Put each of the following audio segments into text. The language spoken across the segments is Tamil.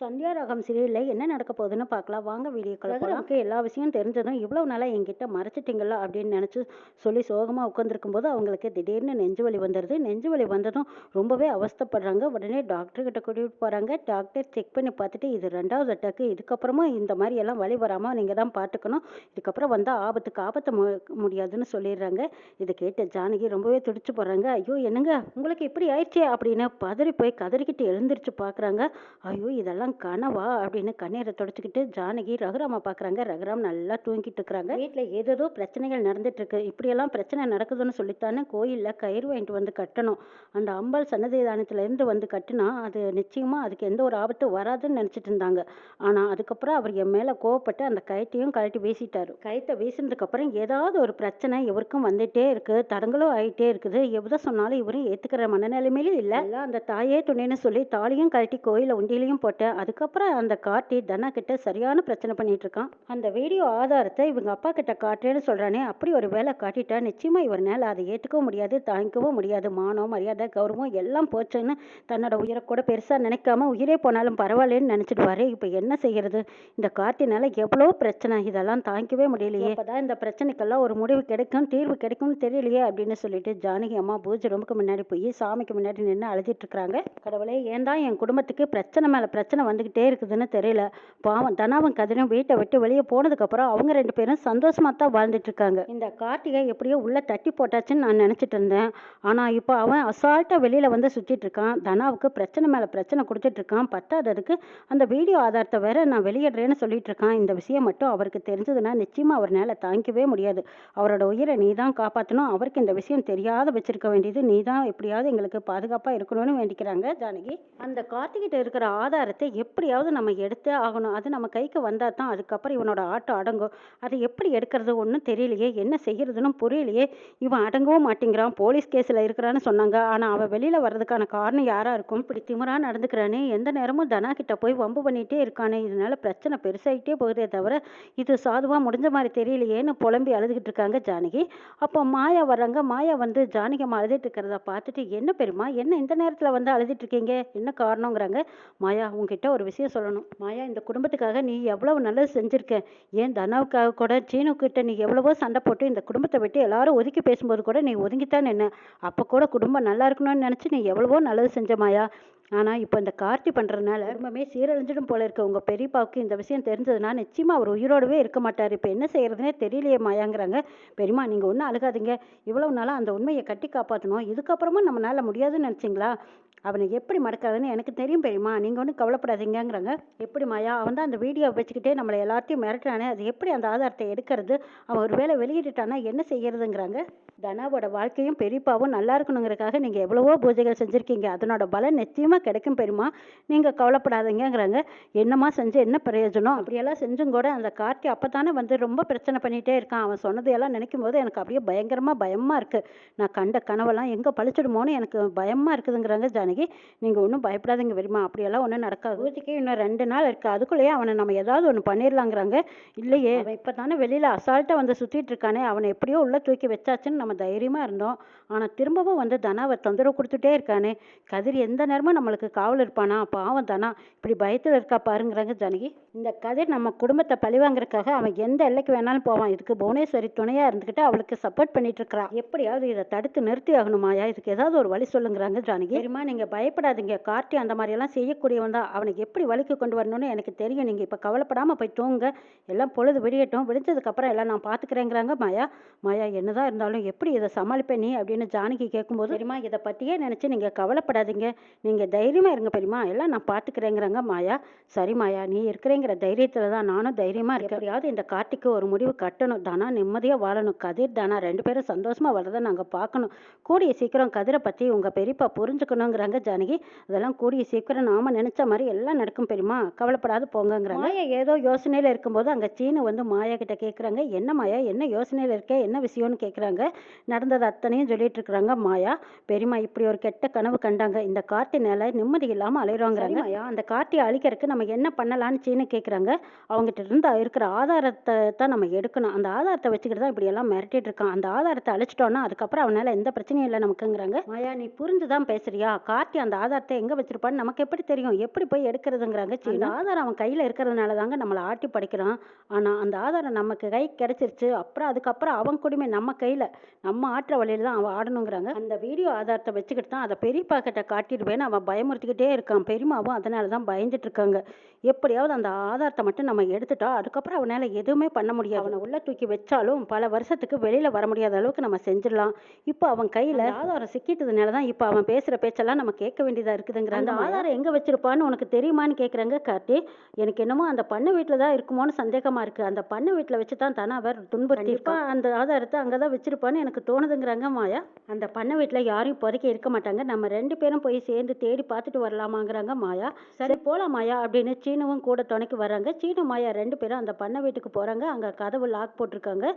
சந்தியா ராகம் சீரியலில் என்ன நடக்க போகுதுன்னு பார்க்கலாம் வாங்க வீடியோக்குள்ள போகலாம். நமக்கு எல்லா விஷயம் தெரிஞ்சதும் இவ்வளவு நாளாக என்கிட்ட மறைச்சிட்டிங்களா அப்படின்னு நினச்சி சொல்லி சோகமாக உட்காந்துருக்கும் போது அவங்களுக்கு திடீர்னு நெஞ்சு வலி வந்துடுது. நெஞ்சு வலி வந்ததும் ரொம்பவே அவஸ்தைப்படுறாங்க. உடனே டாக்டர் கிட்ட கூட்டிகிட்டு போகிறாங்க. டாக்டர் செக் பண்ணி பார்த்துட்டு இது 2வது அட்டாக்கு, இதுக்கப்புறமும் இந்த மாதிரி எல்லாம் வலி வராமல் நீங்கள் தான் பார்த்துக்கணும், இதுக்கப்புறம் வந்தால் ஆபத்து முடியாதுன்னு சொல்லிடுறாங்க. இதை கேட்ட ஜானகி ரொம்பவே துடிச்சு போடுறாங்க. ஐயோ என்னங்க உங்களுக்கு இப்படி ஆயிடுச்சே அப்படின்னு பதறி போய் கதறிக்கிட்டு எழுந்திரிச்சு பார்க்குறாங்க. ஐயோ இதெல்லாம் கனவா அப்படின்னு கண்ணீரை தொடச்சிக்கிட்டு ஜானகி ரகுராம பார்க்குறாங்க. ரகுராம் நல்லா தூங்கிட்டு இருக்கிறாங்க. வீட்டில் ஏதேதோ பிரச்சனைகள் நடந்துட்டு இருக்கு. இப்படியெல்லாம் பிரச்சனை நடக்குதுன்னு சொல்லித்தானே கோயிலில் கயிறு வாங்கிட்டு வந்து கட்டணும். அந்த அம்பாள் சன்னதிதானத்துலேருந்து வந்து கட்டினா அது நிச்சயமாக அதுக்கு எந்த ஒரு ஆபத்து வராதுன்னு நினச்சிட்டு இருந்தாங்க. ஆனால் அதுக்கப்புறம் அவர் என் மேலே கோவப்பட்டு அந்த கயிற்றையும் கழட்டி வீசிட்டாரு. கயிற்றை வீசினதுக்கப்புறம் ஏதாவது ஒரு பிரச்சனை இவருக்கும் வந்துட்டே இருக்கு, தடங்களும் ஆகிட்டே இருக்குது. எவ்வளோ சொன்னாலும் இவரும் ஏற்றுக்கிற மனநிலைமையிலும் இல்லை. அந்த தாயே துணைன்னு சொல்லி தாலியும் கழட்டி கோயிலில் உண்டியிலையும் போட்டேன். அதுக்கப்புறம் அந்த கார்த்தி தனா கிட்ட சரியான பிரச்சனை பண்ணிட்டு இருக்கான். அந்த வீடியோ ஆதாரத்தை இவங்க அப்பா கிட்ட காட்டுறேன்னு சொல்றானே, அப்படி ஒரு வேலை காட்டிட்டா நிச்சயமா இவர்னால அதை ஏற்றுக்கவும் முடியாது, தாங்கிக்கவும் முடியாது. மானம் மரியாதை கௌரவம் எல்லாம் போச்சுன்னு தன்னோட உயிரை கூட பெருசா நினைக்காம உயிரே போனாலும் பரவாயில்லன்னு நினைச்சிடுவாரு. இப்போ என்ன செய்யறது? இந்த கார்த்தினால எவ்வளோ பிரச்சனை, இதெல்லாம் தாங்கிக்கவே முடியலையே. அப்பதான் இந்த பிரச்சனைக்கெல்லாம் ஒரு முடிவு கிடைக்கும், தீர்வு கிடைக்கும்னு தெரியலையே அப்படின்னு சொல்லிட்டு ஜானகி அம்மா பூஜை ரூமுக்கு முன்னாடி போய் சாமிக்கு முன்னாடி நின்று அழுதிட்டு இருக்கிறாங்க. கடவுளே ஏன் தான் என் குடும்பத்துக்கு பிரச்சனை மேல பிரச்சனை வந்துகிட்டே இருக்குதுன்னு தெரியல. பாவம் தனாவும் கதிரும் வீட்டை விட்டு வெளியே போனதுக்கு அப்புறம் அவங்க 2 பேரும் சந்தோஷமா தான் வாழ்ந்துட்டு இருக்காங்க. இந்த கார்த்திகை எப்படியோ உள்ள தட்டி போட்டாச்சுன்னு நான் நினைச்சிட்டு இருந்தேன். ஆனா இப்போ அவன் அசால்ட்டா வெளியில வந்து சுத்திட்டு இருக்கான். தனாவுக்கு பிரச்சனை மேல பிரச்சனை கொடுத்துட்டு இருக்கான். பத்தாததுக்கு அந்த வீடியோ ஆதாரத்தை வேற நான் வெளியிடுறேன்னு சொல்லிட்டு இருக்கான். இந்த விஷயம் மட்டும் அவருக்கு தெரிஞ்சதுன்னா நிச்சயமா அவர்னால தாங்கிக்கவே முடியாது. அவரோட உயிரை நீ தான் காப்பாற்றணும். அவருக்கு இந்த விஷயம் தெரியாத வச்சிருக்க வேண்டியது நீ தான். எப்படியாவது எங்களுக்கு பாதுகாப்பா இருக்கணும்னு வேண்டிக்கிறாங்க ஜானகி. அந்த கார்த்திகிட்ட இருக்கிற ஆதாரத்தை எப்படியாவது நம்ம எடுத்தே ஆகணும். அது நம்ம கைக்கு வந்தால் தான் அதுக்கப்புறம் இவனோட ஆட்டம் அடங்கும். அதை எப்படி எடுக்கிறது ஒன்றும் தெரியலையே, என்ன செய்யறதுன்னு புரியலையே. இவன் அடங்கவும் மாட்டேங்கிறான். போலீஸ் கேஸில் இருக்கிறான்னு சொன்னாங்க. ஆனால் அவன் வெளியில் வர்றதுக்கான காரணம் யாராக இருக்கும்? இப்படி திமிரா நடந்துக்கிறானே, எந்த நேரமும் தனா கிட்ட போய் வம்பு பண்ணிகிட்டே இருக்கானே, இதனால பிரச்சனை பெருசாகிட்டே போகுதே தவிர இது சாதுவாக முடிஞ்ச மாதிரி தெரியலையேன்னு புலம்பி அழுதுகிட்டு இருக்காங்க ஜானகி. அப்போ மாயா வர்றாங்க. மாயா வந்து ஜானகி அம்மா அழுதுட்டு இருக்கிறத பார்த்துட்டு என்ன பெருமா, என்ன இந்த நேரத்தில் வந்து அழுதுட்டு இருக்கீங்க, என்ன காரணங்கிறாங்க. மாயா உங்ககிட்ட ஒரு விஷயம் சொல்லணும். மாயா இந்த குடும்பத்துக்காக நீ எவ்வளவு நல்லது செஞ்சிருக்க. ஏன் தனாவுக்காக கூட சீனுக்கிட்ட நீ எவ்வளவோ சண்டை போட்டு இந்த குடும்பத்தை விட்டு எல்லாரும் ஒதுக்கி பேசும்போது கூட நீ ஒதுங்கித்தான் நின்ன. அப்போ கூட குடும்பம் நல்லா இருக்கணும்னு நினச்சி நீ எவ்வளவோ நல்லது செஞ்ச மாயா. ஆனால் இப்போ இந்த கார்த்தி பண்ணுறதுனால குடும்பமே சீரழிஞ்சிடும் போல இருக்க. உங்கள் பெரியப்பாவுக்கு இந்த விஷயம் தெரிஞ்சதுன்னா நிச்சயமாக அவர் உயிரோடவே இருக்க மாட்டார். இப்போ என்ன செய்யறதுனே தெரியலையே மாயாங்கிறாங்க. பெரியம்மா நீங்கள் ஒன்றும் அழுகாதீங்க. இவ்வளவு நாளாக அந்த உண்மையை கட்டி காப்பாற்றணும். இதுக்கப்புறமா நம்மளால முடியாதுன்னு நினச்சிங்களா? அவனை எப்படி மறக்காதுன்னு எனக்கு தெரியும் பெரியம்மா, நீங்கள் ஒன்றும் கவலைப்படாதீங்கிறாங்க. எப்படி மாயா, அவன் தான் அந்த வீடியோ வச்சுக்கிட்டே நம்மளை எல்லாத்தையும் மிரட்டானே, அது எப்படி அந்த ஆதாரத்தை எடுக்கிறது? அவன் ஒரு வேளை வெளியிட்டுட்டானா என்ன செய்யறதுங்கிறாங்க. தனாவோட வாழ்க்கையும் பெரியப்பாவும் நல்லா இருக்கணுங்கிறதுக்காக நீங்கள் எவ்வளவோ பூஜைகள் செஞ்சுருக்கீங்க. அதனோட பலன் நிச்சயமாக கிடைக்கும் பெரியம்மா, நீங்கள் கவலைப்படாதீங்கிறாங்க. என்னம்மா செஞ்சு என்ன பிரயோஜனம்? அப்படியெல்லாம் செஞ்சும் கூட அந்த கார்த்தி அப்போ தானே வந்து ரொம்ப பிரச்சனை பண்ணிகிட்டே இருக்கான். அவன் சொன்னதையெல்லாம் நினைக்கும் போது எனக்கு அப்படியே பயமாக இருக்குது. நான் கண்ட கனவெல்லாம் எங்கே பழிச்சிடுமோன்னு எனக்கு பயமாக இருக்குதுங்கிறாங்க ஜானகி. நீங்கள் ஒன்றும் பயப்படாதீங்க பெரியம்மா, அப்படியெல்லாம் ஒன்றும் நடக்காது. பூஜைக்கு இன்னும் 2 நாள் இருக்குது. அதுக்குள்ளேயே அவனை நம்ம ஏதாவது ஒன்று பண்ணிடலாங்கிறாங்க. இல்லையே, அவன் இப்போ தானே வெளியில் அசால்ட்டாக வந்து சுற்றிட்டு இருக்கானே, அவனை எப்படியோ உள்ளே தூக்கி வச்சாச்சுன்னு நம்ம தைரியமாக இருந்தோம். ஆனால் திரும்பவும் வந்து தனாவை தொந்தரவு கொடுத்துட்டே இருக்கானே. கதிர் எந்த நேரமும் நம்மளுக்கு காவல் இருப்பானா? பாவம் தனா இப்படி பயத்தில் இருக்கா பாருங்கிறாங்க ஜானகி. இந்த கதிர் நம்ம குடும்பத்தை பழிவாங்கிறதுக்காக அவன் எந்த எல்லைக்கு வேணாலும் போவான். இதுக்கு புவனேஸ்வரி துணையாக இருந்துக்கிட்டு அவளுக்கு சப்போர்ட் பண்ணிட்டு இருக்கிறா. எப்படியாவது இதை தடுத்து நிறுத்தி ஆகணுமாயா? இதுக்கு ஏதாவது ஒரு வழி சொல்லுங்கிறாங்க ஜானகி. தெரியுமா, நீங்கள் பயப்படாதீங்க. கார்த்தி அந்த மாதிரியெல்லாம் செய்யக்கூடியவன் தான். அவனுக்கு எப்படி வழிக்கு கொண்டு வரணும்னு எனக்கு தெரியும். நீங்கள் இப்போ கவலைப்படாமல் போய் தூங்க. எல்லாம் பொழுது விடியட்டும். விடிஞ்சதுக்கப்புறம் எல்லாம் நான் பார்த்துக்கிறேங்கிறாங்க மாயா. மாயா என்னதான் இருந்தாலும் எப்படி இதை சமாளிப்பேன் நீ அப்படின்னு ஜானகி கேட்கும்போது, பெரியம்மா இதை பற்றியே நினச்சி நீங்கள் கவலைப்படாதீங்க, நீங்கள் தைரியமாக இருங்க பெரியம்மா, எல்லாம் நான் பார்த்துக்கிறேங்கிறாங்க மாயா. சரி மாயா, நீ இருக்கிறேங்கிற தைரியத்தில் தான் நானும் தைரியமாக இருக்கேன். எப்படியாவது இந்த கார்த்திக்கு ஒரு முடிவு கட்டணும். தானா நிம்மதியாக வாழணும். கதிர் தானா 2 பேரும் சந்தோஷமாக வரதை நாங்கள் பார்க்கணும். கூடிய சீக்கிரம் கதிரை பற்றி உங்கள் பெரியப்பா புரிஞ்சுக்கணுங்கிறாங்க ஜானகி. அதெல்லாம் கூடிய சீக்கிரம் நாம நினைச்ச மாதிரி எல்லாம் நடக்கும் பெரியம்மா, கவலைப்படாது போங்கிறாங்க. மாயா ஏதோ யோசனையில இருக்கும்போது அங்க சீனு வந்து மாயா கிட்ட கேட்குறாங்க. என்ன மாயா, என்ன யோசனையில இருக்க, என்ன விஷயம்னு கேட்குறாங்க. நடந்தது அத்தனையும் சொல்லிட்டு இருக்கிறாங்க மாயா. பெரியம்மா இப்படி ஒரு கெட்ட கனவு கண்டாங்க. இந்த கார்த்தினால நிம்மதி இல்லாமல் அலையிறோங்கிறாங்க. மாயா அந்த கார்த்தியை அழிக்கிறதுக்கு நம்ம என்ன பண்ணலான்னு சீனு கேட்குறாங்க. அவங்ககிட்ட இருந்து இருக்கிற ஆதாரத்தை தான் நம்ம எடுக்கணும். அந்த ஆதாரத்தை வச்சுக்கிட்டு தான் இப்படி எல்லாம் மிரட்டிட்டு இருக்கான். அந்த ஆதாரத்தை அழிச்சிட்டோம்னா அதுக்கப்புறம் அவனால எந்த பிரச்சனையும் இல்லை நமக்குங்கிறாங்க. மாயா நீ புரிஞ்சுதான் பேசுறியா? கார்த்தி அந்த ஆதாரத்தை எங்கே வச்சிருப்பான்னு நமக்கு எப்படி தெரியும், எப்படி போய் எடுக்கிறதுங்கிறாங்க சீனு. ஆதாரம் அவன் கையில் இருக்கிறதுனால தாங்க நம்மளை ஆட்டி படைக்கிறான். ஆனால் அந்த ஆதாரம் நமக்கு கை கிடைச்சிருச்சு, அப்புறம் அதுக்கப்புறம் அவன் குடிமை நம்ம கையில், நம்ம ஆட்டுற வழியில் தான் அவன் ஆடணுங்கிறாங்க. அந்த வீடியோ ஆதாரத்தை வச்சுக்கிட்டு தான் அதை பெரியப்பா கிட்ட காட்டிடுவேன்னு அவன் பயமுறுத்திக்கிட்டே இருக்கான். பெரியமாவும் அதனால தான் பயந்துட்டு இருக்காங்க. எப்படியாவது அந்த ஆதாரத்தை மட்டும் நம்ம எடுத்துட்டா அதுக்கப்புறம் அவனால் எதுவுமே பண்ண முடியாது. அவனை உள்ள தூக்கி வச்சாலும் பல வருஷத்துக்கு வெளியில் வர முடியாத அளவுக்கு நம்ம செஞ்சிடலாம். இப்போ அவன் கையில் ஆதாரம் சிக்கிட்டதுனால தான் இப்போ அவன் பேசுகிற பேச்செல்லாம் நம்ம கேட்க வேண்டியதாக இருக்குதுங்கிறாங்க. அந்த ஆதாரம் எங்கே வச்சிருப்பான்னு உனக்கு தெரியுமான்னு கேட்குறாங்க கார்த்தி. எனக்கு என்னமோ அந்த பண்ணை வீட்டில் தான் இருக்குமோன்னு சந்தேகமாக இருக்குது. அந்த பண்ணை வீட்டில் வச்சு தான் தானே அவர் துன்புறுத்தியிருப்பான். அந்த ஆதாரத்தை அங்கே தான் வச்சிருப்பான்னு எனக்கு தோணுதுங்கிறாங்க மாயா. அந்த பண்ணை வீட்டில் யாரும் இப்போதைக்கு இருக்க மாட்டாங்க. நம்ம 2 பேரும் போய் சேர்ந்து தேடி பார்த்துட்டு வரலாமாங்கிறாங்க மாயா. சரி போகலாம் மாயா அப்படின்னு சீனுவும் கூட துணைக்கு வராங்க. சீனு மாயா 2 பேரும் அந்த பண்ணை வீட்டுக்கு போகிறாங்க. அங்கே கதவு லாக் போட்டிருக்காங்க.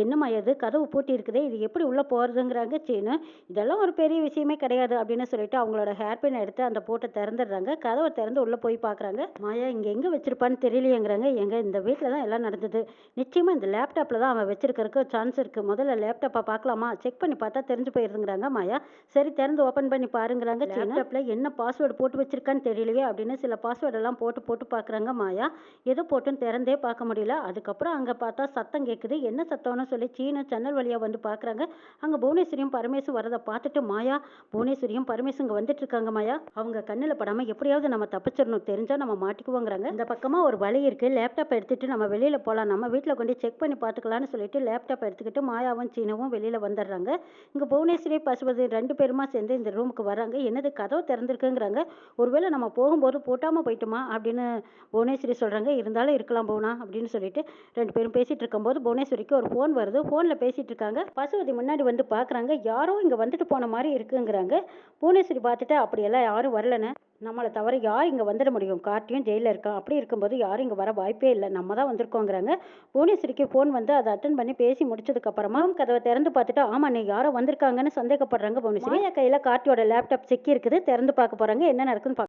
என்ன மாயா இது, கதவு பூட்டி இருக்குதே, இது எப்படி உள்ளே போகிறதுங்கிறாங்க சீனு. இதெல்லாம் ஒரு பெரிய விஷயமே கிடையாது அப்படின்னு சொல்லிட்டு அவங்களோட ஹேர்பின் எடுத்து அந்த போட்டை திறந்துடுறாங்க. கதவை திறந்து உள்ளே போய் பார்க்குறாங்க. மாயா இங்கே எங்கே வச்சிருப்பான்னு தெரியலையேங்கிறாங்க. எங்கள் இந்த வீட்டில் தான் எல்லாம் நடந்தது. நிச்சயமாக இந்த லேப்டாப்பில் தான் அவன் வச்சிருக்கிறதுக்கு சான்ஸ் இருக்குது. முதல்ல லேப்டாப்பை பார்க்கலாமா, செக் பண்ணி பார்த்தா தெரிஞ்சு போயிருதுங்கிறாங்க மாயா. சரி திறந்து ஓப்பன் பண்ணி பாருங்கிறாங்க. லேப்டாப்பில் என்ன பாஸ்வேர்டு போட்டு வச்சிருக்கான்னு தெரியலையே அப்படின்னு சில பாஸ்வேர்டெல்லாம் போட்டு பார்க்குறாங்க மாயா. எது போட்டுன்னு திறந்தே பார்க்க முடியல. அதுக்கப்புறம் அங்கே பார்த்தா சத்தம் கேட்குது. என்ன சத்தம்னு சொல்லி சீனு ஜன்னல் வழியாக வந்து பார்க்குறாங்க. அங்கே புவனேஸ்வரியும் பரமேசும் வரதை பார்த்துட்டு மாயா, புவனேஸ்வரியும் பரமேசும் இங்கே வந்துட்டு இருக்காங்க மாயா. அவங்க கண்ணில் படாமல் எப்படியாவது நம்ம தப்பிச்சிடணும், தெரிஞ்சால் நம்ம மாட்டிக்குவோங்கிறாங்க. இந்த பக்கமாக ஒரு வழி இருக்குது, லேப்டாப் எடுத்துகிட்டு நம்ம வெளியில் போகலாம், நம்ம வீட்டில் கொண்டு செக் பண்ணி பார்த்துக்கலான்னு சொல்லிட்டு லேப்டாப் எடுத்துக்கிட்டு மாயாவும் சீனுவும் வெளியில் வந்துடுறாங்க. இங்கே புவனேஸ்வரி பசுபதி 2 பேருமா சேர்ந்து இந்த ரூமுக்கு வராங்க. என்னது கதவு திறந்துருக்குங்கிறாங்க. ஒருவேளை நம்ம போகும்போது போட்டாமல் போயிட்டுமா அப்படின்னு புவனேஸ்வரி சொல்கிறாங்க. இருந்தாலும் இருக்கலாம் போனா அப்படின்னு சொல்லிட்டு 2 பேரும் பேசிகிட்டு இருக்கும்போது புவனேஸ்வரிக்கு ஒரு ஃபோன் வருது. ஃபோனில் பேசிகிட்டு இருக்காங்க. பசுபதி முன்னாடி வந்து பார்க்குறாங்க. யாரோ இங்கே வந்துட்டு போன மாதிரி இருக்குங்கிறாங்க. புவனேஸ்வரி பார்த்துட்டு அப்படியெல்லாம் யாரும் வரலன்னு, நம்மளை தவிர யார் இங்கே வந்துட முடியும், கார்த்தியும் ஜெயிலில் இருக்கான், அப்படி இருக்கும்போது யாரும் இங்கே வர வாய்ப்பே இல்லை, நம்ம தான் வந்திருக்கோங்கிறாங்க. புவனேஸ்வரிக்கு ஃபோன் வந்து அதை அட்டன் பண்ணி பேசி முடிச்சதுக்கப்புறமா கதவை திறந்து பார்த்துட்டு ஆமாம் நீ யாரோ வந்திருக்காங்கன்னு சந்தேகப்படுறாங்க புவனேஸ்வரி. மாயா கையில் கார்த்தியோட லேப்டாப் சிக்கி இருக்குது. திறந்து பார்க்க போகிறாங்க. என்ன நடக்குன்னு